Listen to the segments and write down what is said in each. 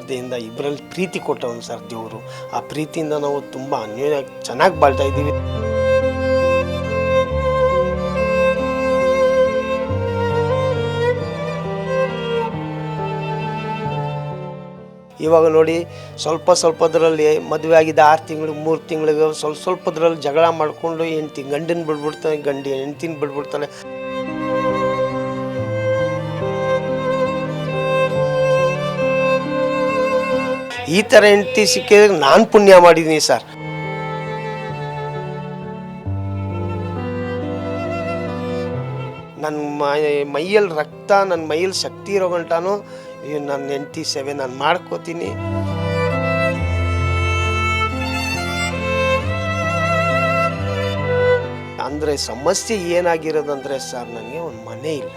ದೇವ್ರದಿಂದ ಇಬ್ಬರಲ್ಲಿ ಪ್ರೀತಿ ಕೊಟ್ಟವನು ಸರ್ ದೇವರು. ಆ ಪ್ರೀತಿಯಿಂದ ನಾವು ತುಂಬ ಅನ್ಯೋನ್ಯ ಚೆನ್ನಾಗಿ ಬಾಳ್ತಾ ಇದ್ದೀವಿ. ಇವಾಗ ನೋಡಿ ಸ್ವಲ್ಪದ್ರಲ್ಲಿ ಮದುವೆ ಆಗಿದ್ದ 6 ತಿಂಗಳು 3 ತಿಂಗಳಿಗೆ ಸ್ವಲ್ಪದ್ರಲ್ಲಿ ಜಗಳ ಮಾಡಿಕೊಂಡು ಗಂಡನ ಬಿಡ್ಬಿಡ್ತಾನೆ, ಹೆಂಡ್ತಿನ ಬಿಡ್ಬಿಡ್ತಾನೆ. ಈ ಥರ ಹೆಂಡ್ತಿ ಸಿಕ್ಕಿದ್ರೆ ನಾನು ಪುಣ್ಯ ಮಾಡಿದ್ದೀನಿ ಸರ್. ನನ್ನ ಮೈಯಲ್ಲಿ ರಕ್ತ, ನನ್ನ ಮೈಯಲ್ಲಿ ಶಕ್ತಿ ಇರೋ ಗಂಟಾನು ನನ್ನ ಹೆಂಡ್ತಿ ಸೇವೆ ನಾನು ಮಾಡ್ಕೋತೀನಿ. ಅಂದರೆ ಸಮಸ್ಯೆ ಏನಾಗಿರೋದಂದರೆ ಸರ್, ನನಗೆ ಒಂದು ಮನೆ ಇಲ್ಲ.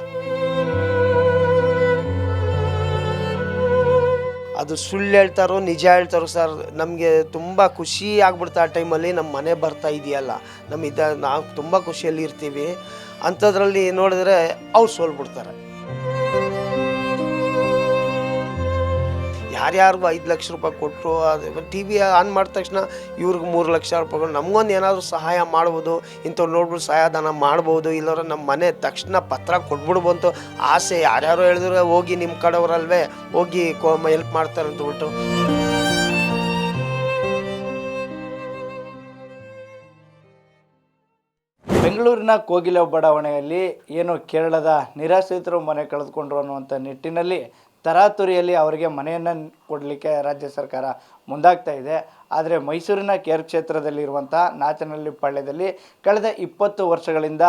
ಅದು ಸುಳ್ಳು ಹೇಳ್ತಾರೋ ನಿಜ ಹೇಳ್ತಾರೋ ಸರ್, ನಮಗೆ ತುಂಬ ಖುಷಿ ಆಗ್ಬಿಡ್ತಾ ಆ ಟೈಮಲ್ಲಿ. ನಮ್ಮ ಮನೆ ಬರ್ತಾ ಇದೆಯಲ್ಲ, ನಾವು ತುಂಬ ಖುಷಿಯಲ್ಲಿ ಇರ್ತೀವಿ. ಅಂಥದ್ರಲ್ಲಿ ನೋಡಿದ್ರೆ ಅವ್ರು ಸೋಲ್ಬಿಡ್ತಾರೆ. ಯಾರ್ಯಾರಿಗೂ 5 ಲಕ್ಷ ರೂಪಾಯಿ ಕೊಟ್ಟರು, ಅದು ಟಿ ವಿ ಆನ್ ಮಾಡಿದ ತಕ್ಷಣ ಇವ್ರಿಗೆ 3 ಲಕ್ಷ ರೂಪಾಯಿಗಳು, ನಮಗೊಂದು ಏನಾದರೂ ಸಹಾಯ ಮಾಡ್ಬೋದು, ಇಂಥವ್ರು ನೋಡ್ಬಿಟ್ಟು ಸಹಾಯಧನ ಮಾಡ್ಬೋದು, ಇಲ್ಲವ್ರೆ ನಮ್ಮ ಮನೆ ತಕ್ಷಣ ಪತ್ರ ಕೊಟ್ಬಿಡ್ಬೋದು ಆಸೆ. ಯಾರ್ಯಾರು ಹೇಳಿದ್ರೆ ಹೋಗಿ ನಿಮ್ಮ ಕಡೆಯವರಲ್ವೇ, ಹೋಗಿ ಹೆಲ್ಪ್ ಮಾಡ್ತಾರೆ ಅಂತಬಿಟ್ಟು. ಬೆಂಗಳೂರಿನ ಕೋಗಿಲ ಬಡಾವಣೆಯಲ್ಲಿ ಏನು ಕೇರಳದ ನಿರಾಶ್ರಿತರು ಮನೆ ಕಳೆದುಕೊಂಡ್ರು ಅನ್ನುವಂಥ ನಿಟ್ಟಿನಲ್ಲಿ ತರಾತುರಿಯಲ್ಲಿ ಅವರಿಗೆ ಮನೆಯನ್ನು ಕೊಡಲಿಕ್ಕೆ ರಾಜ್ಯ ಸರ್ಕಾರ ಮುಂದಾಗ್ತಾ ಇದೆ. ಆದರೆ ಮೈಸೂರಿನ ಕೇರ್ ಕ್ಷೇತ್ರದಲ್ಲಿರುವಂಥ ನಾಚನಹಳ್ಳಿ ಪಾಳ್ಯದಲ್ಲಿ ಕಳೆದ 20 ವರ್ಷಗಳಿಂದ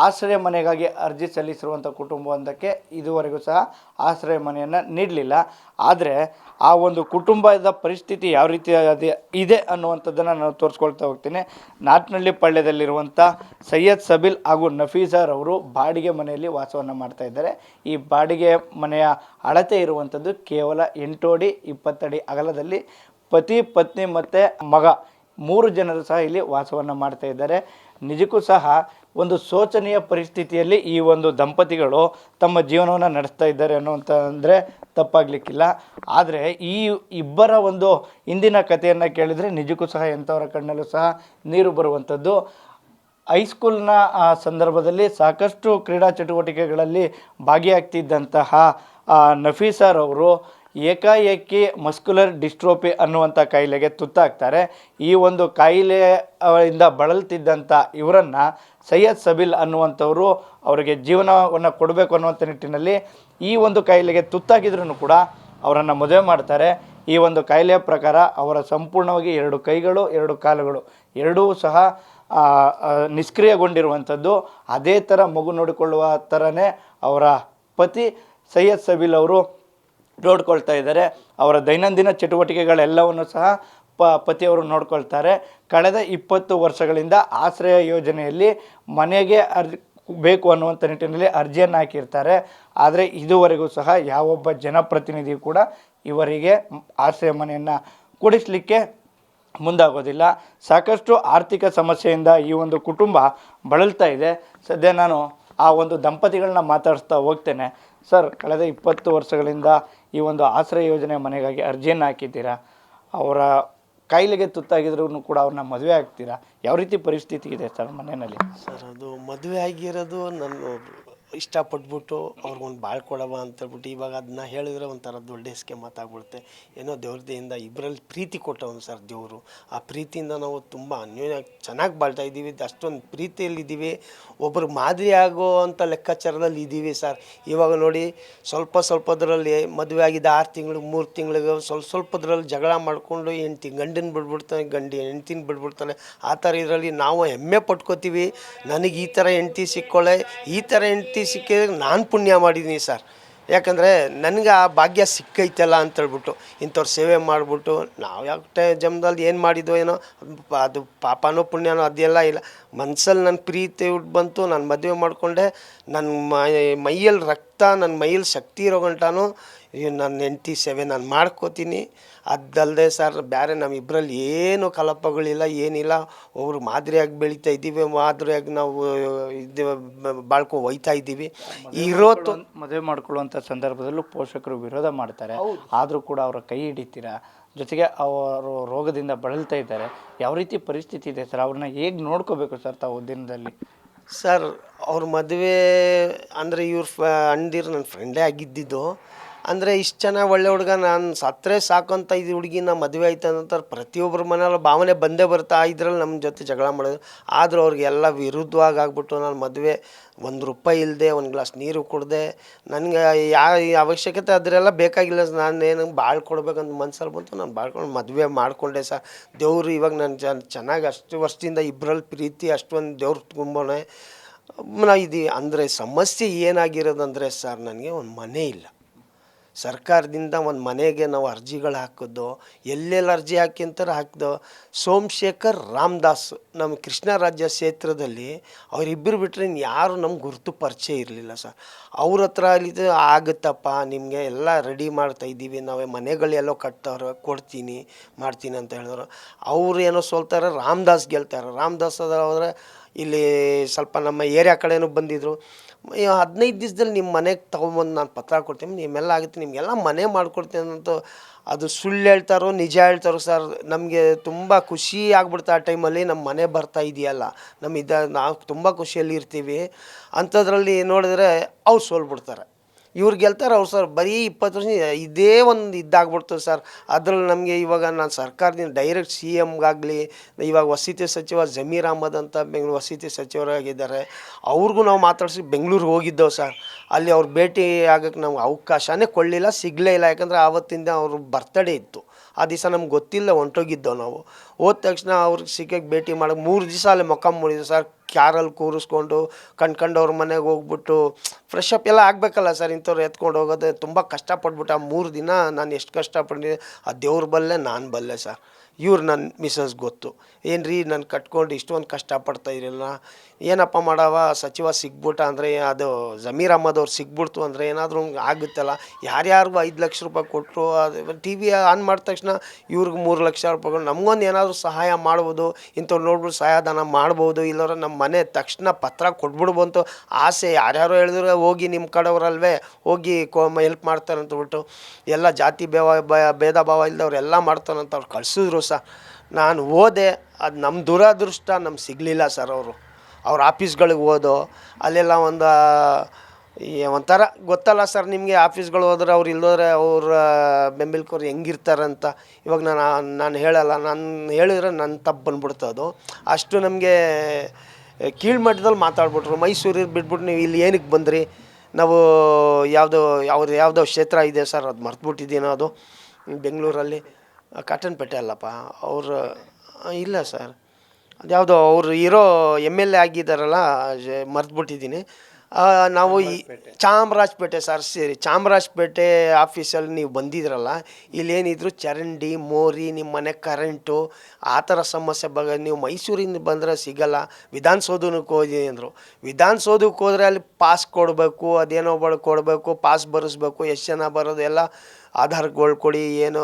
ಆಶ್ರಯ ಮನೆಗಾಗಿ ಅರ್ಜಿ ಸಲ್ಲಿಸಿರುವಂಥ ಕುಟುಂಬವೊಂದಕ್ಕೆ ಇದುವರೆಗೂ ಸಹ ಆಶ್ರಯ ಮನೆಯನ್ನು ನೀಡಲಿಲ್ಲ. ಆದರೆ ಆ ಒಂದು ಕುಟುಂಬದ ಪರಿಸ್ಥಿತಿ ಯಾವ ರೀತಿ ಇದೆ ಅನ್ನುವಂಥದ್ದನ್ನು ನಾನು ತೋರಿಸ್ಕೊಳ್ತಾ ಹೋಗ್ತೀನಿ. ನಾಚನಹಳ್ಳಿ ಪಾಳ್ಯದಲ್ಲಿರುವಂಥ ಸೈಯದ್ ಸಬಿಲ್ ಹಾಗೂ ನಫೀಸರ್ ಅವರು ಬಾಡಿಗೆ ಮನೆಯಲ್ಲಿ ವಾಸವನ್ನು ಮಾಡ್ತಾ ಇದ್ದಾರೆ. ಈ ಬಾಡಿಗೆ ಮನೆಯ ಅಳತೆ ಇರುವಂಥದ್ದು ಕೇವಲ 8 ಅಡಿ 20 ಅಡಿ ಅಗಲದಲ್ಲಿ. ಪತಿ ಪತ್ನಿ ಮತ್ತು ಮಗ 3 ಜನರು ಸಹ ಇಲ್ಲಿ ವಾಸವನ್ನು ಮಾಡ್ತಾ ಇದ್ದಾರೆ. ನಿಜಕ್ಕೂ ಸಹ ಒಂದು ಶೋಚನೀಯ ಪರಿಸ್ಥಿತಿಯಲ್ಲಿ ಈ ಒಂದು ದಂಪತಿಗಳು ತಮ್ಮ ಜೀವನವನ್ನು ನಡೆಸ್ತಾ ಇದ್ದಾರೆ ಅನ್ನುವಂಥ ಅಂದರೆ ತಪ್ಪಾಗಲಿಕ್ಕಿಲ್ಲ. ಆದರೆ ಈ ಇಬ್ಬರ ಒಂದು ಇಂದಿನ ಕಥೆಯನ್ನು ಕೇಳಿದರೆ ನಿಜಕ್ಕೂ ಸಹ ಎಂಥವರ ಕಣ್ಣಲ್ಲೂ ಸಹ ನೀರು ಬರುವಂಥದ್ದು. ಹೈಸ್ಕೂಲ್ನ ಸಂದರ್ಭದಲ್ಲಿ ಸಾಕಷ್ಟು ಕ್ರೀಡಾ ಚಟುವಟಿಕೆಗಳಲ್ಲಿ ಭಾಗಿಯಾಗ್ತಿದ್ದಂತಹ ನಫೀಸರ್ ಅವರು ಏಕಾಏಕಿ ಮಸ್ಕ್ಯುಲರ್ ಡಿಸ್ಟ್ರೋಫಿ ಅನ್ನುವಂಥ ಕಾಯಿಲೆಗೆ ತುತ್ತಾಗ್ತಾರೆ. ಈ ಒಂದು ಕಾಯಿಲೆಯಿಂದ ಬಳಲ್ತಿದ್ದಂಥ ಇವರನ್ನು ಸೈಯದ್ ಸಬಿಲ್ ಅನ್ನುವಂಥವರು ಅವರಿಗೆ ಜೀವನವನ್ನು ಕೊಡಬೇಕು ಅನ್ನುವಂಥ ನಿಟ್ಟಿನಲ್ಲಿ ಈ ಒಂದು ಕಾಯಿಲೆಗೆ ತುತ್ತಾಗಿದ್ರೂ ಕೂಡ ಅವರನ್ನು ಮದುವೆ ಮಾಡ್ತಾರೆ. ಈ ಒಂದು ಕಾಯಿಲೆಯ ಪ್ರಕಾರ ಅವರ ಸಂಪೂರ್ಣವಾಗಿ 2 ಕೈಗಳು 2 ಕಾಲುಗಳು ಎರಡೂ ಸಹ ನಿಷ್ಕ್ರಿಯಗೊಂಡಿರುವಂಥದ್ದು. ಅದೇ ಥರ ಮಗು ನೋಡಿಕೊಳ್ಳುವ ಥರನೇ ಅವರ ಪತಿ ಸೈಯದ್ ಸಬಿಲ್ ಅವರು ನೋಡ್ಕೊಳ್ತಾ ಇದ್ದಾರೆ. ಅವರ ದೈನಂದಿನ ಚಟುವಟಿಕೆಗಳೆಲ್ಲವನ್ನು ಸಹ ಪತಿಯವರು ನೋಡ್ಕೊಳ್ತಾರೆ. ಕಳೆದ 20 ವರ್ಷಗಳಿಂದ ಆಶ್ರಯ ಯೋಜನೆಯಲ್ಲಿ ಮನೆಗೆ ಬೇಕು ಅನ್ನುವಂಥ ನಿಟ್ಟಿನಲ್ಲಿ ಅರ್ಜಿಯನ್ನು ಹಾಕಿರ್ತಾರೆ. ಆದರೆ ಇದುವರೆಗೂ ಸಹ ಯಾವೊಬ್ಬ ಜನಪ್ರತಿನಿಧಿ ಕೂಡ ಇವರಿಗೆ ಆಶ್ರಯ ಮನೆಯನ್ನು ಕೊಡಿಸಲಿಕ್ಕೆ ಮುಂದಾಗೋದಿಲ್ಲ. ಸಾಕಷ್ಟು ಆರ್ಥಿಕ ಸಮಸ್ಯೆಯಿಂದ ಈ ಒಂದು ಕುಟುಂಬ ಬಳಲ್ತಾ ಇದೆ. ಸದ್ಯ ನಾನು ಆ ಒಂದು ದಂಪತಿಗಳನ್ನ ಮಾತಾಡಿಸ್ತಾ ಹೋಗ್ತೇನೆ. ಸರ್, ಕಳೆದ 20 ವರ್ಷಗಳಿಂದ ಈ ಒಂದು ಆಶ್ರಯ ಯೋಜನೆ ಮನೆಗಾಗಿ ಅರ್ಜಿಯನ್ನು ಹಾಕಿದ್ದೀರಾ. ಅವರ ಕಾಯಿಲೆಗೆ ತುತ್ತಾಗಿದ್ರೂ ಕೂಡ ಅವ್ರನ್ನ ಮದುವೆ ಆಗ್ತೀರಾ. ಯಾವ ರೀತಿ ಪರಿಸ್ಥಿತಿ ಇದೆ ಸರ್ ಮನೆಯಲ್ಲಿ? ಸರ್, ಅದು ಮದುವೆ ಆಗಿರೋದು ನಾನು ಇಷ್ಟಪಟ್ಬಿಟ್ಟು ಅವ್ರಿಗೊಂದು ಬಾಳ್ಕೊಡವ ಅಂತೇಳ್ಬಿಟ್ಟು. ಇವಾಗ ಅದನ್ನ ಹೇಳಿದ್ರೆ ಒಂಥರ ದೊಡ್ಡ ಹೆಸ್ಕೆ ಮಾತಾಗ್ಬಿಡುತ್ತೆ. ಏನೋ ದೇವ್ರದಿಂದ ಇಬ್ಬರಲ್ಲಿ ಪ್ರೀತಿ ಕೊಟ್ಟವನು ಸರ್ ದೇವರು. ಆ ಪ್ರೀತಿಯಿಂದ ನಾವು ತುಂಬ ಅನ್ಯೋನ್ಯ ಚೆನ್ನಾಗಿ ಬಾಳ್ತಾ ಇದ್ದೀವಿ. ಅಷ್ಟೊಂದು ಪ್ರೀತಿಯಲ್ಲಿದ್ದೀವಿ. ಒಬ್ಬರು ಮಾದರಿ ಆಗೋ ಅಂಥ ಲೆಕ್ಕಾಚಾರದಲ್ಲಿ ಇದ್ದೀವಿ ಸರ್. ಇವಾಗ ನೋಡಿ ಸ್ವಲ್ಪದ್ರಲ್ಲಿ ಮದುವೆ ಆಗಿದ್ದ 6 ತಿಂಗಳು 3 ತಿಂಗಳಿಗೆ ಸ್ವಲ್ಪದ್ರಲ್ಲಿ ಜಗಳ ಮಾಡಿಕೊಂಡು ಗಂಡನ ಬಿಡ್ಬಿಡ್ತಾನೆ, ಹೆಂಡ್ತಿನ ಬಿಡ್ಬಿಡ್ತಾನೆ. ಆ ಥರ ಇದರಲ್ಲಿ ನಾವು ಹೆಮ್ಮೆ ಪಟ್ಕೋತೀವಿ. ನನಗೆ ಈ ಥರ ಹೆಂಡ್ತಿ ಸಿಕ್ಕೊಳ್ಳೆ, ಈ ಥರ ಹೆಂಡ್ತಿ ಸಿಕ್ಕಿದ್ರೆ ನಾನು ಪುಣ್ಯ ಮಾಡಿದ್ದೀನಿ ಸರ್. ಯಾಕಂದರೆ ನನಗೆ ಆ ಭಾಗ್ಯ ಸಿಕ್ಕೈತಲ್ಲ ಅಂತೇಳ್ಬಿಟ್ಟು ಇಂಥವ್ರು ಸೇವೆ ಮಾಡಿಬಿಟ್ಟು ನಾವು ಯಾವ ಜನ್ಮದಲ್ಲಿ ಏನು ಮಾಡಿದ್ದೋ ಏನೋ, ಅದು ಪಾಪನೋ ಪುಣ್ಯನೋ ಅದೆಲ್ಲ ಇಲ್ಲ. ಮನ್ಸಲ್ಲಿ ನನ್ನ ಪ್ರೀತಿ ಬಂತು, ನಾನು ಮದುವೆ ಮಾಡಿಕೊಂಡೆ. ನನ್ನ ಮೈಯಲ್ಲಿ ರಕ್ತ, ನನ್ನ ಮೈಯಲ್ಲಿ ಶಕ್ತಿ ಇರೋ ಗಂಟಾನು ಅಯ್ಯೋ ನನ್ನ ಹೆಂಡ್ತಿ ಸೇವೆ ನಾನು ಮಾಡ್ಕೋತೀನಿ. ಅದಲ್ಲದೆ ಸರ್ ಬೇರೆ ನಮ್ಮಿಬ್ಬರಲ್ಲಿ ಏನು ಕಲಾಪಗಳಿಲ್ಲ, ಏನಿಲ್ಲ. ಒಬ್ರು ಮಾದರಿಯಾಗಿ ಬೆಳೀತಾ ಇದ್ದೀವಿ, ಮಾದರಿಯಾಗಿ ನಾವು ಇದು ಹೋಯ್ತಾ ಇದ್ದೀವಿ. ಮದುವೆ ಮಾಡ್ಕೊಳ್ಳುವಂಥ ಸಂದರ್ಭದಲ್ಲೂ ಪೋಷಕರು ವಿರೋಧ ಮಾಡ್ತಾರೆ, ಆದರೂ ಕೂಡ ಅವರ ಕೈ ಹಿಡಿತೀರಾ. ಜೊತೆಗೆ ಅವರು ರೋಗದಿಂದ ಬಳಲ್ತಾ ಇದ್ದಾರೆ. ಯಾವ ರೀತಿ ಪರಿಸ್ಥಿತಿ ಇದೆ ಸರ್? ಅವ್ರನ್ನ ಹೇಗೆ ನೋಡ್ಕೋಬೇಕು ಸರ್ ತಾವು ದಿನದಲ್ಲಿ? ಸರ್ ಅವ್ರ ಮದುವೆ ಅಂದರೆ ಇವ್ರ ಅಂದಿರು ನನ್ನ ಫ್ರೆಂಡೇ ಆಗಿದ್ದಿದ್ದು. ಅಂದರೆ ಇಷ್ಟು ಚೆನ್ನಾಗಿ ಒಳ್ಳೆ ಹುಡುಗ, ನಾನು ಸತ್ತರೆ ಸಾಕು ಅಂತ ಇದು ಹುಡುಗಿನ ಮದುವೆ ಆಯ್ತು ಅಂತ ಪ್ರತಿಯೊಬ್ಬರ ಮನೆಯಲ್ಲ ಭಾವನೆ ಬಂದೇ ಬರ್ತಾ ಇದ್ರಲ್ಲಿ ನಮ್ಮ ಜೊತೆ ಜಗಳ ಮಾಡೋದು. ಆದರೂ ಅವ್ರಿಗೆಲ್ಲ ವಿರುದ್ಧವಾಗಿ ಆಗ್ಬಿಟ್ಟು ನಾನು ಮದುವೆ ₹1 ಇಲ್ಲದೆ, ಒಂದು ಗ್ಲಾಸ್ ನೀರು ಕುಡ್ದೆ, ನನಗೆ ಅವಶ್ಯಕತೆ ಅದರೆಲ್ಲ ಬೇಕಾಗಿಲ್ಲ. ನಾನೇನು ಬಾಳ್ಕೊಡ್ಬೇಕಂತ ಮನ್ಸಲ್ಲಿ ಬಂತು, ನಾನು ಬಾಳ್ಕೊಂಡು ಮದುವೆ ಮಾಡಿಕೊಂಡೆ ಸರ್. ದೇವರು ಇವಾಗ ನಾನು ಚೆನ್ನಾಗಿ ಅಷ್ಟು ವರ್ಷದಿಂದ ಇಬ್ಬರಲ್ಲಿ ಪ್ರೀತಿ ಅಷ್ಟೊಂದು ದೇವ್ರು ತುಂಬನೇ ಇದು. ಅಂದರೆ ಸಮಸ್ಯೆ ಏನಾಗಿರೋದಂದರೆ ಸರ್, ನನಗೆ ಒಂದು ಮನೆ ಇಲ್ಲ. ಸರ್ಕಾರದಿಂದ ಒಂದು ಮನೆಗೆ ನಾವು ಅರ್ಜಿಗಳು ಹಾಕಿದ್ದು, ಎಲ್ಲೆಲ್ಲಿ ಅರ್ಜಿ ಹಾಕಿಂತಾರೆ ಹಾಕಿದ್ದು. ಸೋಮಶೇಖರ್ ರಾಮದಾಸ್ ನಮ್ಮ ಕೃಷ್ಣ ರಾಜ್ಯ ಕ್ಷೇತ್ರದಲ್ಲಿ ಅವರಿಬ್ಬರು ಬಿಟ್ಟರೆ ಯಾರು ನಮ್ಗೆ ಗುರುತು ಪರಿಚಯ ಇರಲಿಲ್ಲ ಸರ್. ಅವ್ರ ಹತ್ರ ಅಲ್ಲಿದ್ದು ಆಗುತ್ತಪ್ಪ ನಿಮಗೆ ಎಲ್ಲ ರೆಡಿ ಮಾಡ್ತಾಯಿದ್ದೀವಿ, ನಾವೇ ಮನೆಗಳೆಲ್ಲೋ ಕಟ್ತವ್ರೆ, ಕೊಡ್ತೀನಿ ಮಾಡ್ತೀನಿ ಅಂತ ಹೇಳಿದ್ರು. ಅವ್ರು ಏನೋ ಸೋಲ್ತಾರೆ, ರಾಮದಾಸ್ ಗೆಲ್ತಾರೆ. ರಾಮದಾಸ್ ಹೋದರೆ ಇಲ್ಲಿ ಸ್ವಲ್ಪ ನಮ್ಮ ಏರಿಯಾ ಕಡೆನೂ ಬಂದಿದ್ದರು. 15 ದಿವಸದಲ್ಲಿ ನಿಮ್ಮ ಮನೆಗೆ ತೊಗೊಂಬಂದು ನಾನು ಪತ್ರ ಕೊಡ್ತೀನಿ, ನಿಮ್ಮೆಲ್ಲ ಆಗುತ್ತೆ, ನಿಮಗೆಲ್ಲ ಮನೆ ಮಾಡಿಕೊಡ್ತೀನಿ ಅಂತ. ಅದು ಸುಳ್ಳು ಹೇಳ್ತಾರೋ ನಿಜ ಹೇಳ್ತಾರೋ ಸರ್, ನಮಗೆ ತುಂಬ ಖುಷಿ ಆಗ್ಬಿಡ್ತು ಆ ಟೈಮಲ್ಲಿ. ನಮ್ಮ ಮನೆ ಬರ್ತಾ ಇದೆಯಲ್ಲ, ನಾವು ತುಂಬ ಖುಷಿಯಲ್ಲಿ ಇರ್ತೀವಿ. ಅಂಥದ್ರಲ್ಲಿ ನೋಡಿದ್ರೆ ಅವ್ರು ಸೋಲ್ಬಿಡ್ತಾರೆ, ಇವ್ರು ಗೆಲ್ತಾರೆ. ಅವ್ರು ಸರ್ ಬರೀ 20 ವರ್ಷ ಇದೇ ಒಂದು ಇದಾಗ್ಬಿಡ್ತು ಸರ್. ಅದ್ರಲ್ಲಿ ನಮಗೆ ಇವಾಗ ನಾನು ಸರ್ಕಾರದಿಂದ ಡೈರೆಕ್ಟ್ CMಗಾಗಲಿ, ಇವಾಗ ವಸತಿ ಸಚಿವ ಜಮೀರ್ ಅಹಮದ್ ಅಂತ ಬೆಂಗಳೂರು ವಸತಿ ಸಚಿವರಾಗಿದ್ದಾರೆ, ಅವ್ರಿಗೂ ನಾವು ಮಾತಾಡಿಸಿ ಬೆಂಗಳೂರಿಗೆ ಹೋಗಿದ್ದೆವು ಸರ್. ಅಲ್ಲಿ ಅವ್ರು ಭೇಟಿ ಆಗೋಕ್ಕೆ ನಮ್ಗೆ ಅವಕಾಶನೇ ಕೊಡಲಿಲ್ಲ, ಸಿಗಲೇ ಇಲ್ಲ. ಯಾಕಂದರೆ ಆವತ್ತಿಂದ ಅವ್ರ ಬರ್ತಡೇ ಇತ್ತು, ಆ ದಿವಸ ನಮ್ಗೆ ಗೊತ್ತಿಲ್ಲ, ಹೊಂಟೋಗಿದ್ದೆವು ನಾವು. ಹೋದ ತಕ್ಷಣ ಅವ್ರಿಗೆ ಸಿಕ್ಕಕ್ಕೆ ಭೇಟಿ ಮಾಡೋಕೆ 3 ದಿವಸ ಅಲ್ಲೇ ಮೊಕ ಮೂಡಿದ್ವಿ ಸರ್. ಕ್ಯಾರಲ್ಲಿ ಕೂರಿಸ್ಕೊಂಡು ಕಂಡ್ಕೊಂಡವ್ರ ಮನೆಗೆ ಹೋಗ್ಬಿಟ್ಟು ಫ್ರೆಶ್ ಅಪ್ ಎಲ್ಲ ಆಗಬೇಕಲ್ಲ ಸರ್, ಇಂಥವ್ರು ಎತ್ಕೊಂಡು ಹೋಗೋದು ತುಂಬ ಕಷ್ಟಪಟ್ಬಿಟ್ಟು. ಆ 3 ದಿನ ನಾನು ಎಷ್ಟು ಕಷ್ಟಪಟ್ಟಿದ್ದೆ ಆ ದೇವ್ರ ಬಲ್ಲೆ, ನಾನು ಬಲ್ಲೆ ಸರ್. ಇವ್ರು ನನ್ನ ಮಿಸಸ್ ಗೊತ್ತು, ಏನು ರೀ ನಾನು ಕಟ್ಕೊಂಡು ಇಷ್ಟೊಂದು ಕಷ್ಟಪಡ್ತಾ ಇರಲಿಲ್ಲ, ಏನಪ್ಪ ಮಾಡವ ಸಚಿವ ಸಿಗ್ಬಿಟ್ಟ ಅಂದರೆ, ಅದು ಜಮೀರ್ ಅಹಮದ್ ಅವ್ರು ಸಿಗ್ಬಿಡ್ತು ಅಂದರೆ ಏನಾದರೂ ಆಗುತ್ತಲ್ಲ. ಯಾರ್ಯಾರಿಗೂ 5 ಲಕ್ಷ ರೂಪಾಯಿ ಕೊಟ್ಟರು, ಅದು TV ಆನ್ ಮಾಡಿದ ತಕ್ಷಣ ಇವ್ರಿಗೆ 3 ಲಕ್ಷ ರೂಪಾಯಿಗಳು, ನಮಗೊಂದು ಏನಾದರೂ ಸಹಾಯ ಮಾಡ್ಬೋದು, ಇಂಥವ್ರು ನೋಡ್ಬಿಟ್ಟು ಸಹಾಯಧನ ಮಾಡ್ಬೋದು, ಇಲ್ಲವ್ರೆ ನಮ್ಮ ಮನೆ ತಕ್ಷಣ ಪತ್ರ ಕೊಟ್ಬಿಡ್ಬಂತು ಆಸೆ. ಯಾರ್ಯಾರು ಹೇಳಿದ್ರು ಹೋಗಿ ನಿಮ್ಮ ಕಡೆಯವರಲ್ವೇ ಹೋಗಿ ಹೆಲ್ಪ್ ಮಾಡ್ತಾರೆ ಅಂತಬಿಟ್ಟು, ಎಲ್ಲ ಜಾತಿ ಭೇದ ಭಾವ ಇಲ್ಲದವ್ರು ಎಲ್ಲ ಮಾಡ್ತಾರಂತ ಅವ್ರು ಕಳಿಸಿದ್ರು ಸರ್. ನಾನು ಹೋದೆ, ಅದು ನಮ್ಮ ದುರದೃಷ್ಟ ನಮ್ಗೆ ಸಿಗಲಿಲ್ಲ ಸರ್. ಅವ್ರ ಆಫೀಸ್ಗಳಿಗೆ ಹೋದೋ ಅಲ್ಲೆಲ್ಲ ಒಂಥರ ಗೊತ್ತಲ್ಲ ಸರ್ ನಿಮಗೆ, ಆಫೀಸ್ಗಳು ಹೋದ್ರೆ ಅವ್ರು ಇಲ್ಲೋದ್ರೆ ಅವ್ರ ಬೆಂಬಲಿಕರು ಹೆಂಗಿರ್ತಾರಂತ. ಇವಾಗ ನಾನು ಹೇಳಲ್ಲ, ನಾನು ಹೇಳಿದ್ರೆ ನನ್ನ ತಪ್ಪು ಬಂದ್ಬಿಡ್ತದು. ಅಷ್ಟು ನಮಗೆ ಕೀಳ್ಮಟ್ಟದಲ್ಲಿ ಮಾತಾಡ್ಬಿಟ್ರು. ಮೈಸೂರಿಗೆ ಬಿಟ್ಬಿಟ್ಟು ನೀವು ಇಲ್ಲಿ ಏನಕ್ಕೆ ಬಂದ್ರಿ, ನಾವು ಯಾವುದೋ ಕ್ಷೇತ್ರ ಇದೆ ಸರ್, ಅದು ಮರ್ತುಬಿಟ್ಟಿದ್ದೀನೋ, ಅದು ಬೆಂಗಳೂರಲ್ಲಿ ಕಾಟನ್ಪೇಟೆ ಅಲ್ಲಪ್ಪ ಅವರು, ಇಲ್ಲ ಸರ್ ಅದು ಯಾವುದೋ ಅವರು ಇರೋ MLA ಆಗಿದ್ದಾರಲ್ಲ, ಮರ್ತುಬಿಟ್ಟಿದ್ದೀನಿ. ನಾವು ಈ ಚಾಮರಾಜಪೇಟೆ ಸರ್, ಸರಿ ಚಾಮರಾಜಪೇಟೆ ಆಫೀಸಲ್ಲಿ ನೀವು ಬಂದಿದ್ರಲ್ಲ, ಇಲ್ಲೇನಿದ್ರು ಚರಂಡಿ ಮೋರಿ, ನಿಮ್ಮ ಮನೆ ಕರೆಂಟು ಆ ಥರ ಸಮಸ್ಯೆ ನೀವು ಮೈಸೂರಿಂದ ಬಂದರೆ ಸಿಗಲ್ಲ. ವಿಧಾನಸೌಧಕ್ಕೆ ಹೋಗಿ ಅಂದರು. ವಿಧಾನಸೌಧಕ್ಕೆ ಹೋದರೆ ಅಲ್ಲಿ ಪಾಸ್ ಕೊಡಬೇಕು, ಅದೇನೋ ಕೊಡಬೇಕು, ಪಾಸ್ ಬರೆಸ್ಬೇಕು, ಎಷ್ಟು ಜನ ಬರೋದು ಎಲ್ಲ ಆಧಾರ್ಗಳು ಕೊಡಿ, ಏನು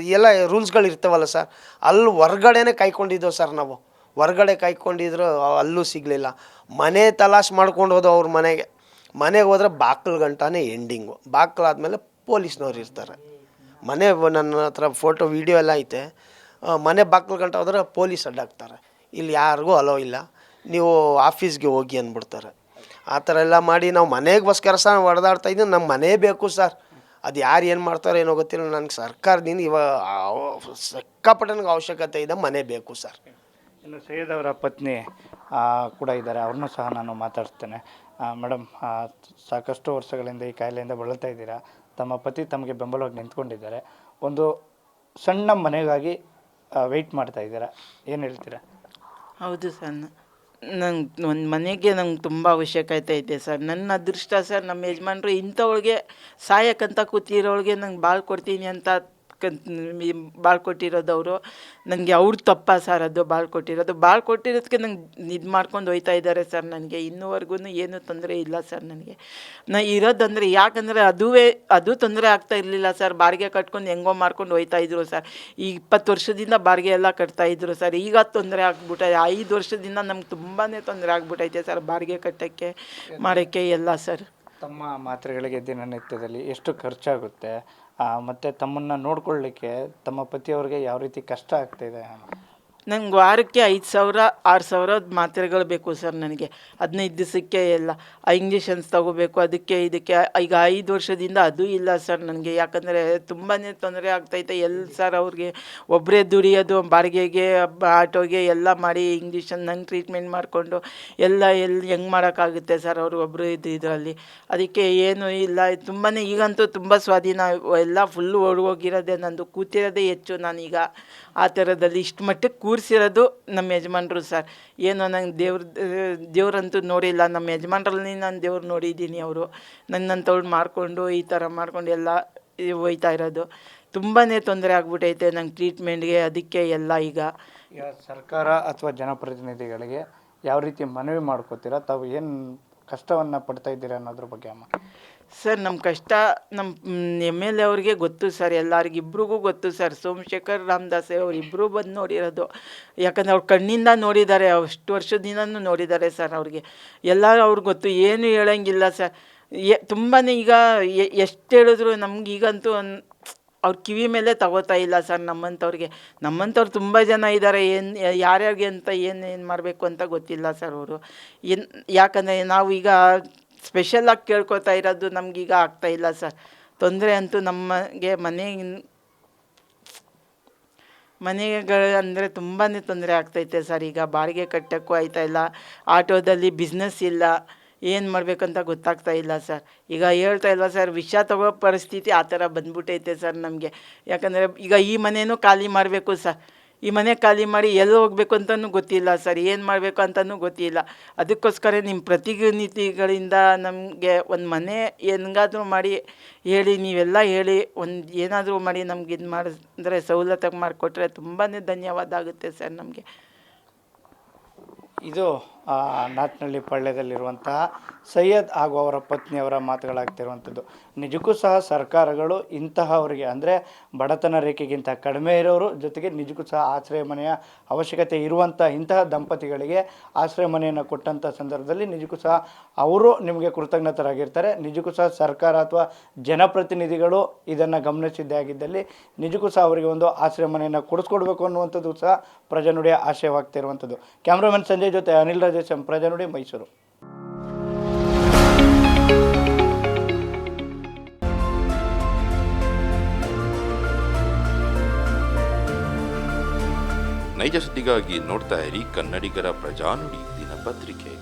ಎಲ್ಲ ರೂಲ್ಸ್ಗಳು ಇರ್ತಾವಲ್ಲ ಸರ್. ಅಲ್ಲಿ ಹೊರ್ಗಡೆನೇ ಕಾಯ್ಕೊಂಡಿದ್ದೆವು ಸರ್ ನಾವು. ಹೊರ್ಗಡೆ ಕಾಯ್ಕೊಂಡಿದ್ರು ಅಲ್ಲೂ ಸಿಗಲಿಲ್ಲ. ಮನೆ ತಲಾಶ್ ಮಾಡ್ಕೊಂಡು ಹೋದೋ ಅವ್ರ ಮನೆಗೆ ಹೋದ್ರೆ ಬಾಕ್ಲು ಗಂಟನೇ ಎಂಡಿಂಗು. ಬಾಕ್ಲಾದ್ಮೇಲೆ ಪೊಲೀಸ್ನವ್ರು ಇರ್ತಾರೆ. ಮನೆ ನನ್ನ ಹತ್ರ ಫೋಟೋ ವೀಡಿಯೋ ಎಲ್ಲ ಐತೆ. ಮನೆ ಬಾಕ್ಲು ಗಂಟ ಹೋದ್ರೆ ಪೊಲೀಸ್ ಅಡ್ಡಾಕ್ತಾರೆ, ಇಲ್ಲಿ ಯಾರಿಗೂ ಅಲೋ ಇಲ್ಲ, ನೀವು ಆಫೀಸ್ಗೆ ಹೋಗಿ ಅಂದ್ಬಿಡ್ತಾರೆ. ಆ ಥರ ಎಲ್ಲ ಮಾಡಿ ನಾವು ಮನೆಗೋಸ್ಕರ ಸಹ ಹೊಡೆದಾಡ್ತಾ ಇದ್ದೀವಿ. ನಮ್ಮ ಮನೆ ಬೇಕು ಸರ್, ಅದು ಯಾರು ಏನು ಮಾಡ್ತಾರೋ ಏನೋ ಗೊತ್ತಿಲ್ಲ. ನನಗೆ ಸರ್ಕಾರದಿಂದ ಇವಾಗ ಸಿಕ್ಕಾಪಟ್ಟೆ ನನಗೆ ಅವಶ್ಯಕತೆ ಇದೆ, ಮನೆ ಬೇಕು ಸರ್. ಇನ್ನು ಸೈಯದ್ ಅವರ ಪತ್ನಿ ಕೂಡ ಇದ್ದಾರೆ, ಅವ್ರನ್ನೂ ಸಹ ನಾನು ಮಾತಾಡ್ತೇನೆ. ಮೇಡಮ್, ಸಾಕಷ್ಟು ವರ್ಷಗಳಿಂದ ಈ ಕಾಯಿಲೆಯಿಂದ ಬಳಲ್ತಾ ಇದ್ದೀರಾ. ತಮ್ಮ ಪತಿ ತಮಗೆ ಬೆಂಬಲವಾಗಿ ನಿಂತ್ಕೊಂಡಿದ್ದಾರೆ. ಒಂದು ಸಣ್ಣ ಮನೆಗಾಗಿ ವೆಯ್ಟ್ ಮಾಡ್ತಾ ಇದ್ದೀರಾ, ಏನು ಹೇಳ್ತೀರಾ? ಹೌದು ಸರ್, ನಂಗೆ ಒಂದು ಮನೆಗೆ ನಂಗೆ ತುಂಬ ಅವಶ್ಯಕತೆ ಐತೆ ಸರ್. ನನ್ನ ಅದೃಷ್ಟ ಸರ್, ನಮ್ಮ ಯಜಮಾನ್ರು ಇಂಥವಳಿಗೆ ಸಾಯಕ್ಕಂತ ಕೂತಿರೋಳಿಗೆ ನಂಗೆ ಬಾಳ್ ಕೊಡ್ತೀನಿ ಅಂತ ಬಾಳ್ಕೊಟ್ಟಿರೋದು ಅವರು. ನನಗೆ ಅವ್ರು ತಪ್ಪ ಸರ್ ಅದು ಬಾಳ್ಕೊಟ್ಟಿರೋದಕ್ಕೆ ನಂಗೆ ಇದು ಮಾಡ್ಕೊಂಡು ಹೋಯ್ತಾ ಇದ್ದಾರೆ ಸರ್. ನನಗೆ ಇನ್ನೂವರೆಗೂ ಏನೂ ತೊಂದರೆ ಇಲ್ಲ ಸರ್. ನನಗೆ ನಾ ಇರೋದಂದರೆ ಯಾಕಂದರೆ ಅದು ತೊಂದರೆ ಆಗ್ತಾ ಇರಲಿಲ್ಲ ಸರ್. ಬಾಡಿಗೆ ಕಟ್ಕೊಂಡು ಹೆಂಗೋ ಮಾಡ್ಕೊಂಡು ಹೋಯ್ತಾ ಇದ್ರು ಸರ್. ಈ 20 ವರ್ಷದಿಂದ ಬಾಡಿಗೆ ಎಲ್ಲ ಕಟ್ತಾಯಿದ್ರು ಸರ್. ಈಗ ತೊಂದರೆ ಆಗ್ಬಿಟ್ಟೈತೆ. 5 ವರ್ಷದಿಂದ ನಮ್ಗೆ ತುಂಬಾ ತೊಂದರೆ ಆಗ್ಬಿಟ್ಟೈತೆ ಸರ್, ಬಾಡಿಗೆ ಕಟ್ಟೋಕ್ಕೆ ಮಾಡೋಕ್ಕೆ ಎಲ್ಲ ಸರ್. ತಮ್ಮ ಮಾತ್ರೆಗಳಿಗೆ ದಿನನಿತ್ಯದಲ್ಲಿ ಎಷ್ಟು ಖರ್ಚಾಗುತ್ತೆ, ಮತ್ತು ತಮ್ಮನ್ನು ನೋಡ್ಕೊಳ್ಳಿಕ್ಕೆ ತಮ್ಮ ಪತಿಯವ್ರಿಗೆ ಯಾವ ರೀತಿ ಕಷ್ಟ ಆಗ್ತಾಯಿದೆ? ನಂಗೆ ವಾರಕ್ಕೆ 5,000 6,000 ಮಾತ್ರೆಗಳು ಬೇಕು ಸರ್. ನನಗೆ 15 ದಿವಸಕ್ಕೆ ಎಲ್ಲ ಇಂಜೆಕ್ಷನ್ಸ್ ತಗೋಬೇಕು. ಅದಕ್ಕೆ ಇದಕ್ಕೆ ಈಗ 5 ವರ್ಷದಿಂದ ಅದು ಇಲ್ಲ ಸರ್ ನನಗೆ. ಯಾಕಂದರೆ ತುಂಬಾ ತೊಂದರೆ ಆಗ್ತೈತೆ. ಎಲ್ಲಿ ಸರ್ ಅವ್ರಿಗೆ ಒಬ್ಬರೇ ದುಡಿಯೋದು, ಬಾಡಿಗೆಗೆ ಆಟೋಗೆ ಎಲ್ಲ ಮಾಡಿ ಇಂಜೆಕ್ಷನ್ ನಂಗೆ ಟ್ರೀಟ್ಮೆಂಟ್ ಮಾಡಿಕೊಂಡು ಎಲ್ಲಿ ಹೆಂಗೆ ಮಾಡೋಕ್ಕಾಗುತ್ತೆ ಸರ್ ಅವರು ಒಬ್ಬರು ಇದರಲ್ಲಿ. ಅದಕ್ಕೆ ಏನೂ ಇಲ್ಲ. ತುಂಬಾ ಈಗಂತೂ ತುಂಬ ಸ್ವಾಧೀನ, ಎಲ್ಲ ಫುಲ್ಲು ಹೋಗಿರೋದೆ. ನಂದು ಕೂತಿರೋದೇ ಹೆಚ್ಚು. ನಾನೀಗ ಆ ಥರದಲ್ಲಿ ಇಷ್ಟು ಮಟ್ಟಕ್ಕೆ ಕೂರಿಸಿರೋದು ನಮ್ಮ ಯಜಮಾನ್ರು ಸರ್. ಏನೋ ನಂಗೆ ದೇವ್ರಂತೂ ನೋಡಿಲ್ಲ. ನಮ್ಮ ಯಜಮಾನ್ರಲ್ಲಿ ನಾನು ದೇವ್ರು ನೋಡಿದ್ದೀನಿ. ಅವರು ನನ್ನಂಥವ್ಳು ಮಾಡಿಕೊಂಡು ಈ ಥರ ಮಾಡ್ಕೊಂಡು ಎಲ್ಲ ಹೋಯ್ತಾ ಇರೋದು. ತುಂಬಾ ತೊಂದರೆ ಆಗ್ಬಿಟ್ಟೈತೆ ನಂಗೆ ಟ್ರೀಟ್ಮೆಂಟ್ಗೆ, ಅದಕ್ಕೆ ಎಲ್ಲ. ಈಗ ಸರ್ಕಾರ ಅಥವಾ ಜನಪ್ರತಿನಿಧಿಗಳಿಗೆ ಯಾವ ರೀತಿ ಮನವಿ ಮಾಡ್ಕೋತೀರಾ? ತಾವು ಏನು ಕಷ್ಟವನ್ನು ಪಡ್ತಾ ಇದ್ದೀರಾ ಅನ್ನೋದ್ರ ಬಗ್ಗೆ ಅಮ್ಮ? ಸರ್ ನಮ್ಮ ಕಷ್ಟ ನಮ್ಮ MLA ಅವ್ರಿಗೆ ಗೊತ್ತು ಸರ್, ಇಬ್ರಿಗೂ ಗೊತ್ತು ಸರ್. ಸೋಮಶೇಖರ್ ರಾಮದಾಸ್ ಅವರಿಬ್ಬರು ಬಂದು ನೋಡಿರೋದು. ಯಾಕಂದರೆ ಅವ್ರು ಕಣ್ಣಿಂದ ನೋಡಿದ್ದಾರೆ, ಅಷ್ಟು ವರ್ಷದಿಂದನೂ ನೋಡಿದ್ದಾರೆ ಸರ್. ಅವ್ರಿಗೆ ಎಲ್ಲ ಅವ್ರಿಗೆ ಗೊತ್ತು. ಏನು ಹೇಳೋಂಗಿಲ್ಲ ಸರ್. ತುಂಬಾ ಈಗ ಎಷ್ಟು ಹೇಳಿದ್ರು ನಮಗೀಗಂತೂ ಅವ್ರ ಕಿವಿ ಮೇಲೆ ತಗೋತಾ ಇಲ್ಲ ಸರ್. ನಮ್ಮಂಥವ್ರು ತುಂಬ ಜನ ಇದ್ದಾರೆ. ಯಾರ್ಯಾರಿಗೆ ಅಂತ ಏನೇನು ಮಾಡಬೇಕು ಅಂತ ಗೊತ್ತಿಲ್ಲ ಸರ್ ಅವರು. ಯಾಕಂದರೆ ನಾವು ಈಗ ಸ್ಪೆಷಲಾಗಿ ಕೇಳ್ಕೊತಾ ಇರೋದು ನಮಗೀಗ ಆಗ್ತಾಯಿಲ್ಲ ಸರ್. ತೊಂದರೆ ಅಂತೂ ನಮಗೆ ಮನೆಗಳು ಅಂದರೆ ತುಂಬಾ ತೊಂದರೆ ಆಗ್ತೈತೆ ಸರ್. ಈಗ ಬಾಡಿಗೆ ಕಟ್ಟೋಕ್ಕೂ ಆಯ್ತಾಯಿಲ್ಲ, ಆಟೋದಲ್ಲಿ ಬಿಸ್ನೆಸ್ ಇಲ್ಲ, ಏನು ಮಾಡಬೇಕಂತ ಗೊತ್ತಾಗ್ತಾ ಇಲ್ಲ ಸರ್. ಈಗ ಹೇಳ್ತಾ ಇಲ್ಲ ಸರ್, ವಿಷ ತಗೋ ಪರಿಸ್ಥಿತಿ ಆ ಥರ ಬಂದ್ಬಿಟ್ಟೈತೆ ಸರ್ ನಮಗೆ. ಯಾಕಂದರೆ ಈಗ ಈ ಮನೇನೂ ಖಾಲಿ ಮಾಡಬೇಕು ಸರ್. ಈ ಮನೆ ಖಾಲಿ ಮಾಡಿ ಎಲ್ಲಿ ಹೋಗ್ಬೇಕು ಅಂತಲೂ ಗೊತ್ತಿಲ್ಲ ಸರ್, ಏನು ಮಾಡಬೇಕು ಅಂತಲೂ ಗೊತ್ತಿಲ್ಲ. ಅದಕ್ಕೋಸ್ಕರ ನಿಮ್ಮ ಪ್ರತಿನಿಧಿಗಳಿಂದ ನಮಗೆ ಒಂದು ಮನೆ ಹೆಂಗಾದ್ರೂ ಮಾಡಿ ಹೇಳಿ, ನೀವೆಲ್ಲ ಹೇಳಿ ಏನಾದರೂ ಮಾಡಿ ನಮ್ಗೆ ಇದು ಮಾಡಿದ್ರೆ ಸವಲತ್ತಾಗಿ ಮಾಡಿಕೊಟ್ರೆ ತುಂಬಾ ಧನ್ಯವಾದ ಆಗುತ್ತೆ ಸರ್ ನಮಗೆ. ಇದು ನಾಚನಹಳ್ಳಿ ಪಾಳ್ಯದಲ್ಲಿರುವಂತಹ ಸೈಯದ್ ಹಾಗೂ ಅವರ ಪತ್ನಿಯವರ ಮಾತುಗಳಾಗ್ತಿರುವಂಥದ್ದು. ನಿಜಕ್ಕೂ ಸಹ ಸರ್ಕಾರಗಳು ಇಂತಹವರಿಗೆ, ಅಂದರೆ ಬಡತನ ರೇಖೆಗಿಂತ ಕಡಿಮೆ ಇರೋರು, ಜೊತೆಗೆ ನಿಜಕ್ಕೂ ಸಹ ಆಶ್ರಯ ಮನೆಯ ಅವಶ್ಯಕತೆ ಇರುವಂಥ ಇಂತಹ ದಂಪತಿಗಳಿಗೆ ಆಶ್ರಯ ಮನೆಯನ್ನು ಕೊಟ್ಟಂಥ ಸಂದರ್ಭದಲ್ಲಿ ನಿಜಕ್ಕೂ ಸಹ ಅವರು ನಿಮಗೆ ಕೃತಜ್ಞತರಾಗಿರ್ತಾರೆ. ನಿಜಕ್ಕೂ ಸಹ ಸರ್ಕಾರ ಅಥವಾ ಜನಪ್ರತಿನಿಧಿಗಳು ಇದನ್ನು ಗಮನಿಸಿದ್ದೇ ಆಗಿದ್ದಲ್ಲಿ ನಿಜಕ್ಕೂ ಸಹ ಅವರಿಗೆ ಒಂದು ಆಶ್ರಯ ಮನೆಯನ್ನು ಕೊಡಿಸ್ಕೊಡ್ಬೇಕು ಅನ್ನುವಂಥದ್ದು ಸಹ ಪ್ರಜಾನುಡಿಯ ಆಶಯವಾಗ್ತಿರುವಂಥದ್ದು. ಕ್ಯಾಮ್ರಾಮನ್ ಸಂಜಯ್ ಜೊತೆ ಅನಿಲ್ ರಾಜೇಶ್, ಪ್ರಜಾನುಡಿ, ಮೈಸೂರು. ನೈಜ ಸುದ್ದಿಗಾಗಿ ನೋಡ್ತಾ ಇರಿ ಕನ್ನಡಿಗರ ಪ್ರಜಾನುಡಿ ದಿನಪತ್ರಿಕೆ.